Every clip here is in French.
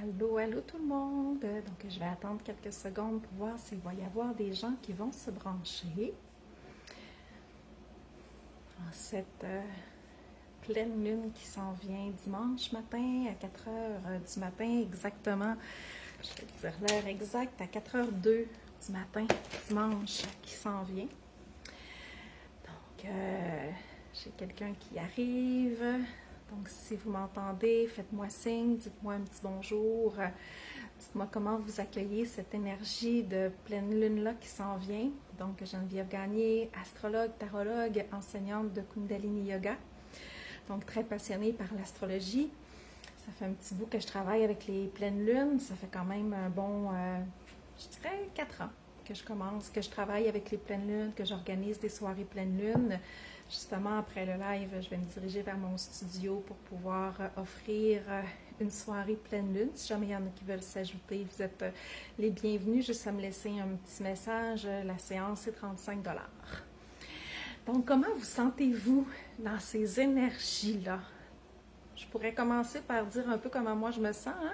Allô, allô tout le monde! Donc, je vais attendre quelques secondes pour voir s'il va y avoir des gens qui vont se brancher en cette pleine lune qui s'en vient dimanche matin à 4 heures du matin exactement. Je vais te dire l'heure exacte à 4h02 du matin dimanche qui s'en vient. Donc, j'ai quelqu'un qui arrive. Donc, si vous m'entendez, faites-moi signe, dites-moi un petit bonjour. Dites-moi comment vous accueillez cette énergie de pleine lune-là qui s'en vient. Donc, Geneviève Gagné, astrologue, tarologue, enseignante de Kundalini Yoga. Donc, très passionnée par l'astrologie. Ça fait un petit bout que je travaille avec les pleines lunes. Ça fait quand même un bon, je dirais, 4 ans que je travaille avec les pleines lunes, que j'organise des soirées pleines lunes. Justement, après le live, je vais me diriger vers mon studio pour pouvoir offrir une soirée pleine lune. Si jamais il y en a qui veulent s'ajouter, vous êtes les bienvenus. Juste à me laisser un petit message. La séance est 35 $. Donc, comment vous sentez-vous dans ces énergies-là? Je pourrais commencer par dire un peu comment moi je me sens. Hein?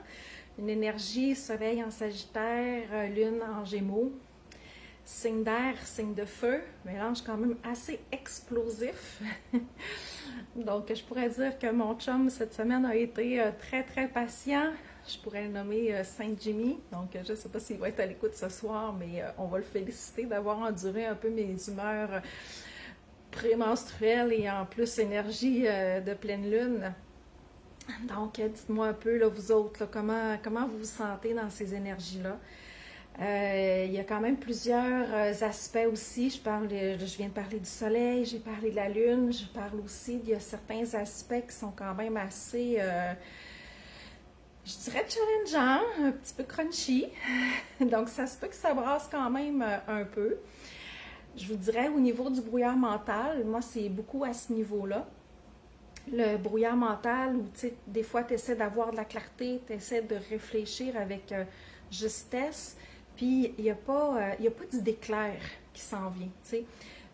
Une énergie, soleil en Sagittaire, lune en Gémeaux. Signe d'air, signe de feu, mélange quand même assez explosif. Donc, je pourrais dire que mon chum cette semaine a été très, très patient. Je pourrais le nommer Saint Jimmy. Donc, je ne sais pas s'il va être à l'écoute ce soir, mais on va le féliciter d'avoir enduré un peu mes humeurs prémenstruelles et en plus énergie de pleine lune. Donc, dites-moi un peu, là, vous autres, là, comment vous vous sentez dans ces énergies-là? Il y a quand même plusieurs aspects aussi. Je viens de parler du soleil, j'ai parlé de la lune, je parle aussi, il y a certains aspects qui sont quand même assez, je dirais challengeants, un petit peu crunchy. Donc ça se peut que ça brasse quand même un peu. Je vous dirais au niveau du brouillard mental, moi c'est beaucoup à ce niveau-là. Le brouillard mental où des fois tu essaies d'avoir de la clarté, tu essaies de réfléchir avec justesse. Puis, il n'y a pas d'idée claire qui s'en vient. T'sais.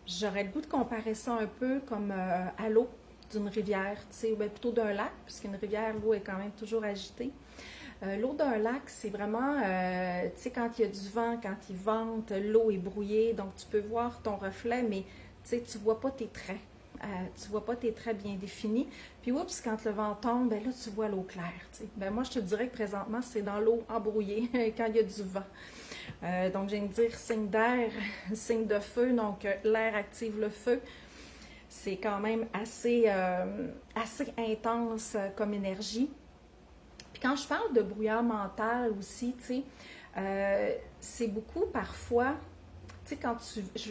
J'aurais le goût de comparer ça un peu comme à l'eau d'une rivière, ou bien plutôt d'un lac, puisqu'une rivière, l'eau est quand même toujours agitée. L'eau d'un lac, c'est vraiment, quand il y a du vent, quand il vente, l'eau est brouillée, donc tu peux voir ton reflet, mais tu ne vois pas tes traits. Tu vois pas tes traits bien définis. Puis, oups, quand le vent tombe, ben là, tu vois l'eau claire. Ben, moi, je te dirais que présentement, c'est dans l'eau embrouillée quand il y a du vent. Donc, je viens de dire signe d'air, signe de feu. Donc, l'air active le feu. C'est quand même assez intense comme énergie. Puis, quand je parle de brouillard mental aussi, c'est beaucoup parfois,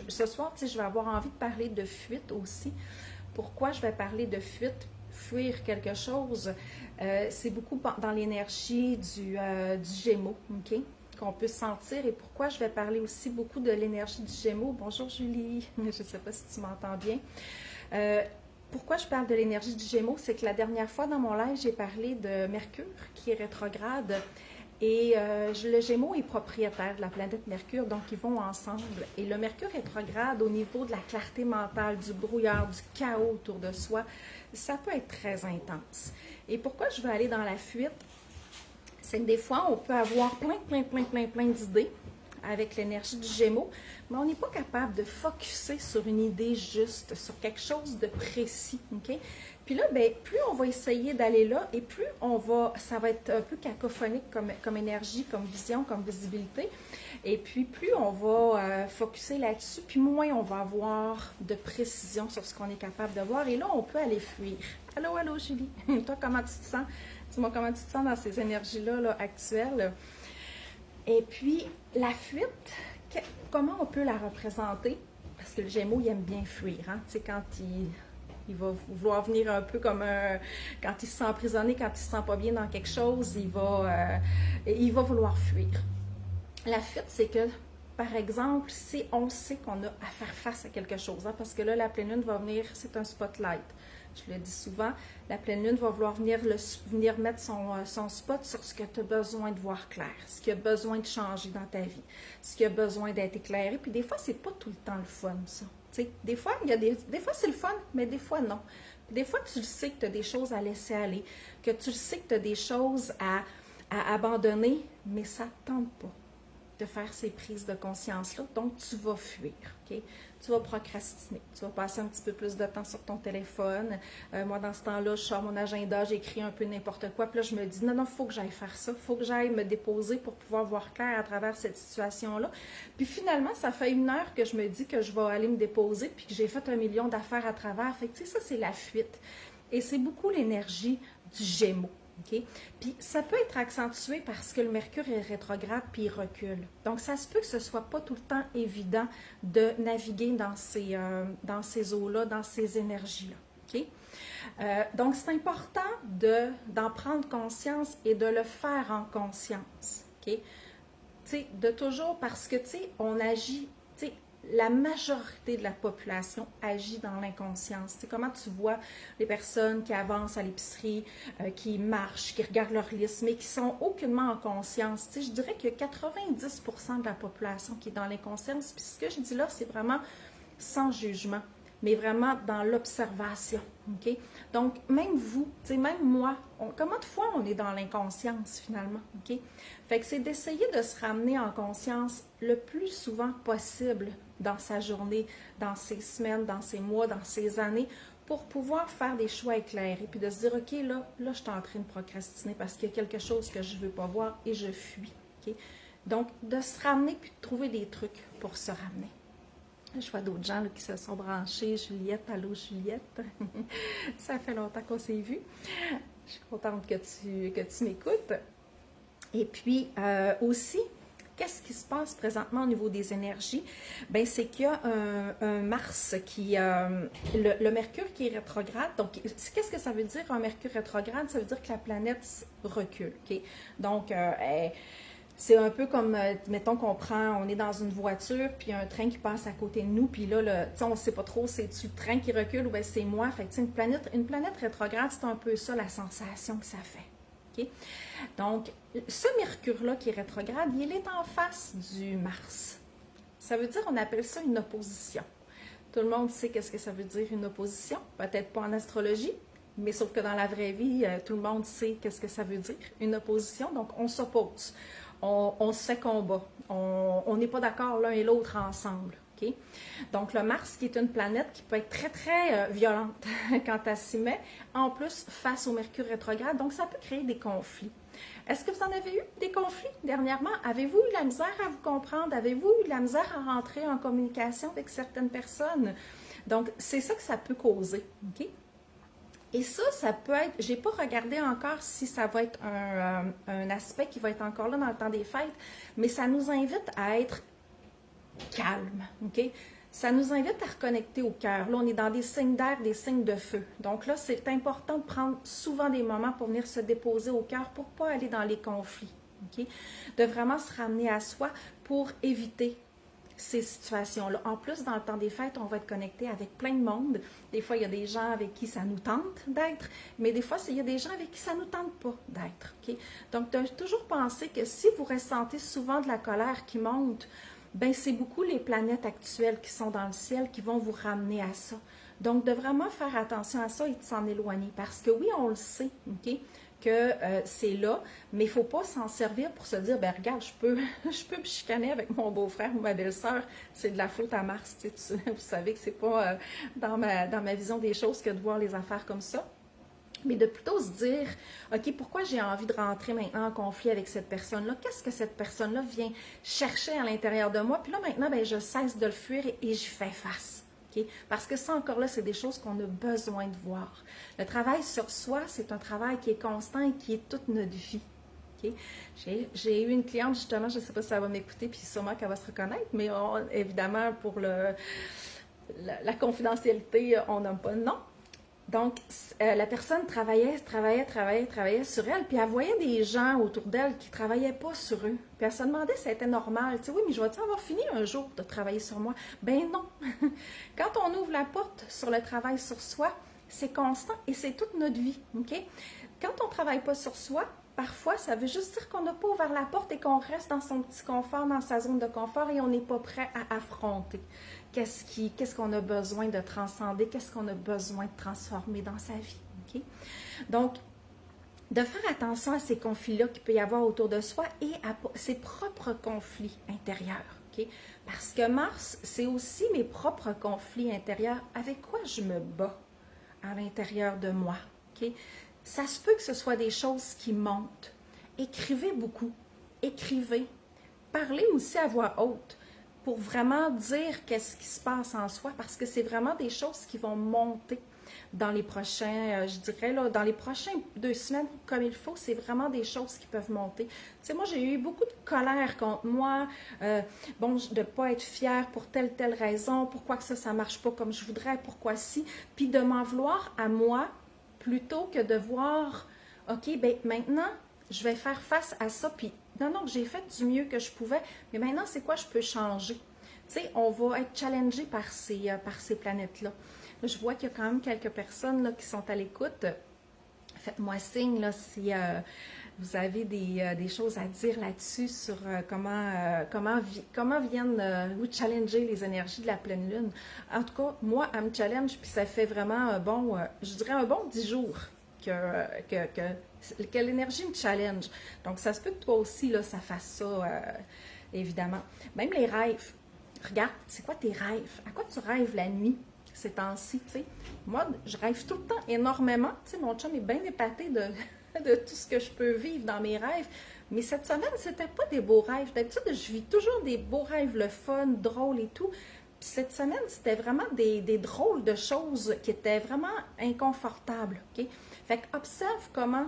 ce soir, je vais avoir envie de parler de fuite aussi. Pourquoi je vais parler de fuite? Fuir quelque chose, c'est beaucoup dans l'énergie du Gémeaux, OK? Qu'on peut sentir. Et pourquoi je vais parler aussi beaucoup de l'énergie du Gémeaux? Bonjour Julie, je ne sais pas si tu m'entends bien. Pourquoi je parle de l'énergie du Gémeaux? C'est que la dernière fois dans mon live, j'ai parlé de Mercure qui est rétrograde. Et le Gémeaux est propriétaire de la planète Mercure, donc ils vont ensemble. Et le Mercure rétrograde au niveau de la clarté mentale, du brouillard, du chaos autour de soi, ça peut être très intense. Et pourquoi je veux aller dans la fuite? C'est que des fois, on peut avoir plein d'idées avec l'énergie du Gémeaux, mais on n'est pas capable de focusser sur une idée juste, sur quelque chose de précis, OK? Puis là, ben, plus on va essayer d'aller là, et plus ça va être un peu cacophonique comme énergie, comme vision, comme visibilité, et puis plus on va focusser là-dessus, puis moins on va avoir de précision sur ce qu'on est capable de voir, et là, on peut aller fuir. Allô, allô, Julie. Toi, comment tu te sens? Dis-moi comment tu te sens dans ces énergies-là là, actuelles. Et puis, la fuite, comment on peut la représenter? Parce que le Gémeaux, il aime bien fuir. Hein? Tu sais, quand il va vouloir venir un peu comme quand il se sent emprisonné, quand il se sent pas bien dans quelque chose, il va vouloir fuir. La fuite, c'est que, par exemple, si on sait qu'on a à faire face à quelque chose, hein, parce que là, la pleine lune va venir, c'est un spotlight. Je le dis souvent, la pleine lune va vouloir venir mettre son spot sur ce que tu as besoin de voir clair, ce qui a besoin de changer dans ta vie, ce qui a besoin d'être éclairé. Puis des fois, c'est pas tout le temps le fun, ça. T'sais, des fois, des fois, c'est le fun, mais des fois, non. Puis des fois, tu le sais que tu as des choses à laisser aller, que tu le sais que tu as des choses à abandonner, mais ça ne tente pas de faire ces prises de conscience-là. Donc, tu vas fuir, OK? Tu vas procrastiner. Tu vas passer un petit peu plus de temps sur ton téléphone. Moi, dans ce temps-là, je sors mon agenda, j'écris un peu n'importe quoi. Puis là, je me dis, non, non, il faut que j'aille faire ça. Il faut que j'aille me déposer pour pouvoir voir clair à travers cette situation-là. Puis finalement, ça fait 1 heure que je me dis que je vais aller me déposer puis que j'ai fait 1 million d'affaires à travers. Fait que, tu sais, ça, c'est la fuite. Et c'est beaucoup l'énergie du Gémeaux. Okay? Puis ça peut être accentué parce que le Mercure est rétrograde puis il recule. Donc ça se peut que ce ne soit pas tout le temps évident de naviguer dans ces eaux-là, dans ces énergies-là. Okay? Donc c'est important d'en prendre conscience et de le faire en conscience. Okay? De toujours, parce que on agit, la majorité de la population agit dans l'inconscience. C'est comment tu vois les personnes qui avancent à l'épicerie, qui marchent, qui regardent leur liste, mais qui sont aucunement en conscience. Je dirais qu'il y a 90% de la population qui est dans l'inconscience. Puis ce que je dis là, c'est vraiment sans jugement, mais vraiment dans l'observation. Okay? Donc, même vous, même moi, comment de fois on est dans l'inconscience finalement? Okay? Fait que c'est d'essayer de se ramener en conscience le plus souvent possible dans sa journée, dans ses semaines, dans ses mois, dans ses années, pour pouvoir faire des choix éclairés, puis de se dire, OK, là je suis en train de procrastiner parce qu'il y a quelque chose que je ne veux pas voir et je fuis. Okay? Donc, de se ramener puis de trouver des trucs pour se ramener. Je vois d'autres gens là, qui se sont branchés. Juliette, allô Juliette. Ça fait longtemps qu'on s'est vu. Je suis contente que tu m'écoutes. Et puis aussi, qu'est-ce qui se passe présentement au niveau des énergies? Bien, c'est qu'il y a un Mars qui... le Mercure qui est rétrograde. Donc, qu'est-ce que ça veut dire un Mercure rétrograde? Ça veut dire que la planète recule. Okay? Donc, c'est un peu comme, mettons on est dans une voiture, puis il y a un train qui passe à côté de nous, puis là, on ne sait pas trop, c'est-tu le train qui recule ou bien c'est moi. Fait que, une planète rétrograde, c'est un peu ça la sensation que ça fait. Okay? Donc, ce Mercure-là qui est rétrograde, il est en face du Mars. Ça veut dire, on appelle ça une opposition. Tout le monde sait qu'est-ce que ça veut dire une opposition, peut-être pas en astrologie, mais sauf que dans la vraie vie, tout le monde sait qu'est-ce que ça veut dire, une opposition. Donc, on s'oppose. On se fait combat. On n'est pas d'accord l'un et l'autre ensemble. Okay? Donc, le Mars, qui est une planète qui peut être très, très violente quand elle s'y met, en plus, face au Mercure rétrograde, donc ça peut créer des conflits. Est-ce que vous en avez eu des conflits dernièrement? Avez-vous eu la misère à vous comprendre? Avez-vous eu la misère à rentrer en communication avec certaines personnes? Donc, c'est ça que ça peut causer. OK? Et ça peut être, j'ai pas regardé encore si ça va être un aspect qui va être encore là dans le temps des fêtes, mais ça nous invite à être calme, OK? Ça nous invite à reconnecter au cœur. Là, on est dans des signes d'air, des signes de feu. Donc là, c'est important de prendre souvent des moments pour venir se déposer au cœur pour ne pas aller dans les conflits, OK? De vraiment se ramener à soi pour éviter ces situations-là. En plus, dans le temps des fêtes, on va être connecté avec plein de monde. Des fois, il y a des gens avec qui ça nous tente d'être, mais des fois, il y a des gens avec qui ça ne nous tente pas d'être. Okay? Donc, de toujours penser que si vous ressentez souvent de la colère qui monte, ben c'est beaucoup les planètes actuelles qui sont dans le ciel qui vont vous ramener à ça. Donc, de vraiment faire attention à ça et de s'en éloigner. Parce que oui, on le sait, OK? Que c'est là, mais il ne faut pas s'en servir pour se dire, ben regarde, je peux me chicaner avec mon beau-frère ou ma belle-sœur, c'est de la faute à Mars. Vous savez que c'est pas dans ma vision des choses que de voir les affaires comme ça. Mais de plutôt se dire, OK, pourquoi j'ai envie de rentrer maintenant en conflit avec cette personne-là? Qu'est-ce que cette personne-là vient chercher à l'intérieur de moi? Puis là, maintenant, ben, je cesse de le fuir et j'y fais face. Okay? Parce que ça, encore là, c'est des choses qu'on a besoin de voir. Le travail sur soi, c'est un travail qui est constant et qui est toute notre vie. Okay? J'ai eu une cliente, justement, je ne sais pas si elle va m'écouter, puis sûrement qu'elle va se reconnaître, mais évidemment, pour la confidentialité, on nomme pas le nom. Donc, la personne travaillait sur elle, puis elle voyait des gens autour d'elle qui ne travaillaient pas sur eux. Puis elle se demandait si c'était normal. Tu sais, oui, mais je vais-tu avoir fini un jour de travailler sur moi? Ben non! Quand on ouvre la porte sur le travail sur soi, c'est constant et c'est toute notre vie, OK? Quand on ne travaille pas sur soi, parfois, ça veut juste dire qu'on n'a pas ouvert la porte et qu'on reste dans son petit confort, dans sa zone de confort et on n'est pas prêt à affronter. Qu'est-ce qu'on a besoin de transcender, qu'est-ce qu'on a besoin de transformer dans sa vie. Okay? Donc, de faire attention à ces conflits-là qu'il peut y avoir autour de soi et à ses propres conflits intérieurs. Okay? Parce que Mars, c'est aussi mes propres conflits intérieurs. Avec quoi je me bats à l'intérieur de moi. Okay? Ça se peut que ce soit des choses qui montent. Écrivez beaucoup. Écrivez. Parlez aussi à voix haute pour vraiment dire qu'est-ce qui se passe en soi parce que c'est vraiment des choses qui vont monter dans les prochains, je dirais, là, dans les prochaines 2 semaines, comme il faut, c'est vraiment des choses qui peuvent monter. Tu sais, moi, j'ai eu beaucoup de colère contre moi, bon, de ne pas être fière pour telle raison, pourquoi que ça ne marche pas comme je voudrais, pourquoi si, puis de m'en vouloir à moi, plutôt que de voir, OK, ben maintenant, je vais faire face à ça, puis non, j'ai fait du mieux que je pouvais, mais maintenant, c'est quoi je peux changer? Tu sais, on va être challengé par ces planètes-là. Je vois qu'il y a quand même quelques personnes là, qui sont à l'écoute. Faites-moi signe là, si vous avez des choses à dire là-dessus sur comment viennent vous challenger les énergies de la pleine lune. En tout cas, moi, elle me challenge, puis ça fait vraiment je dirais un bon 10 jours que l'énergie me challenge. Donc, ça se peut que toi aussi, là, ça fasse ça, évidemment. Même les rêves. Regarde, c'est quoi tes rêves? À quoi tu rêves la nuit? Ces temps-ci, tu sais. Moi, je rêve tout le temps énormément. Tu sais, mon chum est bien épaté de tout ce que je peux vivre dans mes rêves. Mais cette semaine, c'était pas des beaux rêves. D'habitude, je vis toujours des beaux rêves, le fun, drôle et tout. Puis cette semaine, c'était vraiment des drôles de choses qui étaient vraiment inconfortables. OK? Fait que observe comment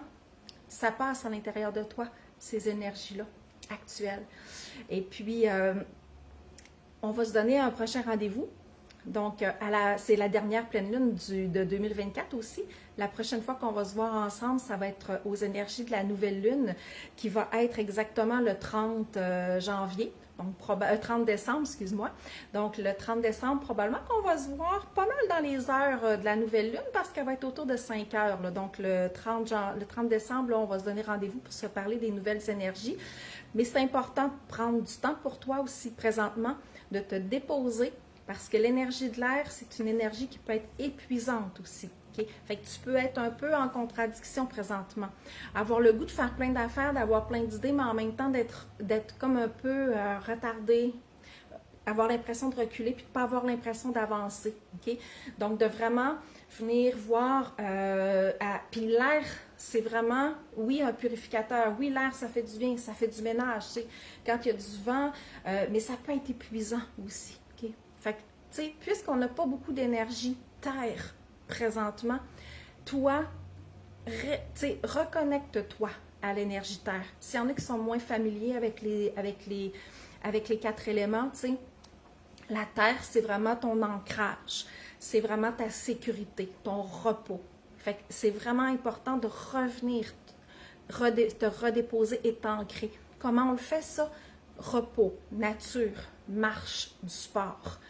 ça passe à l'intérieur de toi, ces énergies-là actuelles. Et puis, on va se donner un prochain rendez-vous. Donc, c'est la dernière pleine lune de 2024 aussi. La prochaine fois qu'on va se voir ensemble, ça va être aux énergies de la nouvelle lune qui va être exactement le 30 janvier, donc 30 décembre, excuse-moi. Donc, le 30 décembre, probablement qu'on va se voir pas mal dans les heures de la nouvelle lune parce qu'elle va être autour de 5 heures. Là. Donc, le 30 décembre, là, on va se donner rendez-vous pour se parler des nouvelles énergies. Mais c'est important de prendre du temps pour toi aussi présentement, de te déposer. Parce que l'énergie de l'air, c'est une énergie qui peut être épuisante aussi. Okay? Fait que tu peux être un peu en contradiction présentement. Avoir le goût de faire plein d'affaires, d'avoir plein d'idées, mais en même temps d'être comme un peu retardé, avoir l'impression de reculer, puis de ne pas avoir l'impression d'avancer. Okay? Donc, de vraiment venir voir... Puis l'air, c'est vraiment, oui, un purificateur. Oui, l'air, ça fait du bien, ça fait du ménage. Tu sais, quand il y a du vent, mais ça peut être épuisant aussi. Okay? Fait que, tu sais, puisqu'on n'a pas beaucoup d'énergie terre présentement, toi, reconnecte-toi à l'énergie terre. S'il y en a qui sont moins familiers avec les 4 éléments, tu sais, la terre, c'est vraiment ton ancrage. C'est vraiment ta sécurité, ton repos. Fait que c'est vraiment important de revenir, te redéposer et t'ancrer. Comment on le fait ça? Repos, nature, marche, du sport.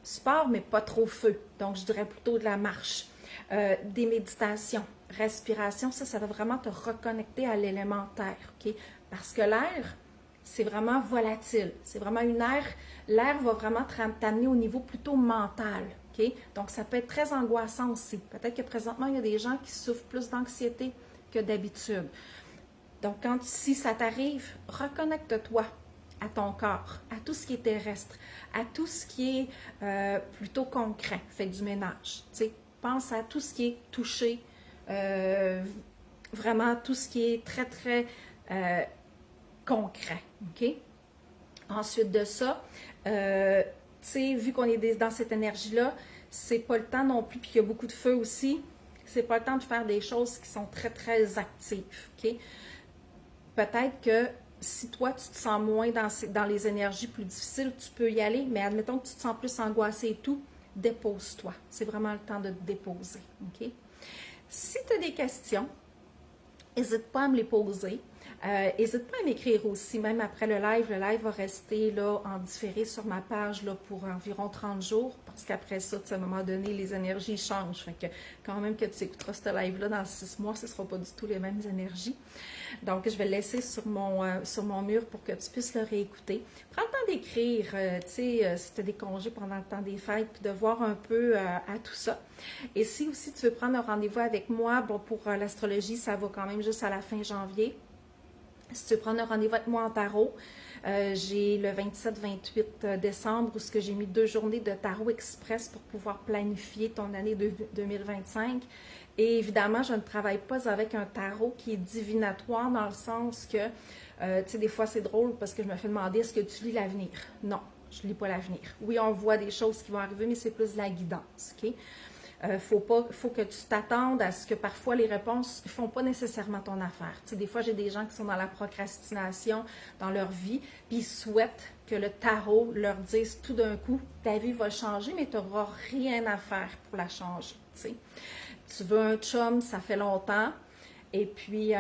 Sport, mais pas trop feu. Donc, je dirais plutôt de la marche. Des méditations, respiration, ça va vraiment te reconnecter à l'élémentaire. Okay? Parce que l'air, c'est vraiment volatile. C'est vraiment l'air va vraiment t'amener au niveau plutôt mental. Okay? Donc, ça peut être très angoissant aussi. Peut-être que présentement, il y a des gens qui souffrent plus d'anxiété que d'habitude. Donc, si ça t'arrive, reconnecte-toi à ton corps, à tout ce qui est terrestre, à tout ce qui est plutôt concret, fait du ménage. Tu sais, pense à tout ce qui est touché, vraiment tout ce qui est très, très concret. OK? Ensuite de ça, tu sais, vu qu'on est dans cette énergie-là, c'est pas le temps non plus, puis qu'il y a beaucoup de feu aussi, c'est pas le temps de faire des choses qui sont très, très actives. OK? Peut-être que si toi, tu te sens moins dans les énergies plus difficiles, tu peux y aller, mais admettons que tu te sens plus angoissé et tout, dépose-toi. C'est vraiment le temps de te déposer. OK? Si tu as des questions, n'hésite pas à me les poser. N'hésite pas à m'écrire aussi, même après le live va rester là en différé sur ma page là, pour environ 30 jours, parce qu'après ça, à un moment donné, les énergies changent. Fait que quand même que tu écouteras ce live-là dans 6 mois, ce ne sera pas du tout les mêmes énergies. Donc, je vais le laisser sur mon mur pour que tu puisses le réécouter. Prends le temps d'écrire, tu sais, si tu as des congés pendant le temps des fêtes, puis de voir un peu à tout ça. Et si aussi tu veux prendre un rendez-vous avec moi, bon, pour l'astrologie, ça va quand même juste à la fin janvier. Si tu veux prendre un rendez-vous avec moi en tarot, j'ai le 27-28 décembre où j'ai mis 2 journées de tarot express pour pouvoir planifier ton année 2025. Et évidemment, je ne travaille pas avec un tarot qui est divinatoire dans le sens que, tu sais, des fois c'est drôle parce que je me fais demander est-ce que tu lis l'avenir? Non, je ne lis pas l'avenir. Oui, on voit des choses qui vont arriver, mais c'est plus de la guidance, OK? Faut que tu t'attendes à ce que parfois les réponses ne font pas nécessairement ton affaire. Tu sais, des fois, j'ai des gens qui sont dans la procrastination dans leur vie, puis ils souhaitent que le tarot leur dise tout d'un coup, ta vie va changer, mais tu n'auras rien à faire pour la changer. Tu sais. Tu veux un chum, ça fait longtemps, et puis,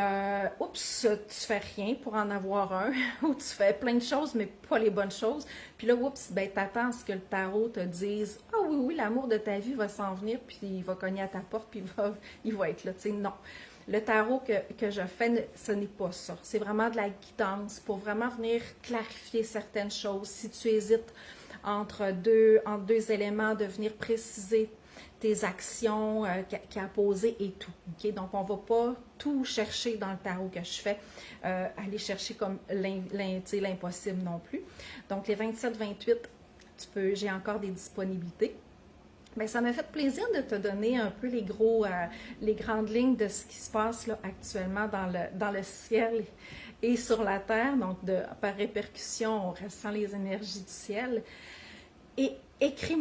oups, tu fais rien pour en avoir un, ou tu fais plein de choses, mais pas les bonnes choses. Puis là, oups, ben, t'attends à ce que le tarot te dise, ah oui, oui, l'amour de ta vie va s'en venir, puis il va cogner à ta porte, puis il va être là. Tu sais, non. Le tarot que je fais, ce n'est pas ça. C'est vraiment de la guidance pour vraiment venir clarifier certaines choses. Si tu hésites entre deux éléments, de venir préciser tes actions qu'il a posées et tout. Okay? Donc, on ne va pas tout chercher dans le tarot que je fais, aller chercher comme l'impossible non plus. Donc, les 27-28, j'ai encore des disponibilités. Bien, ça m'a fait plaisir de te donner un peu les grandes lignes de ce qui se passe là, actuellement dans le ciel et sur la terre. Donc, par répercussion, on ressent les énergies du ciel. Et écris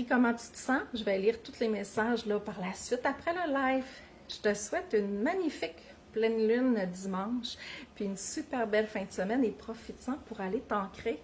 comment tu te sens. Je vais lire tous les messages là, par la suite après le live. Je te souhaite une magnifique pleine lune dimanche, puis une super belle fin de semaine et profites-en pour aller t'ancrer.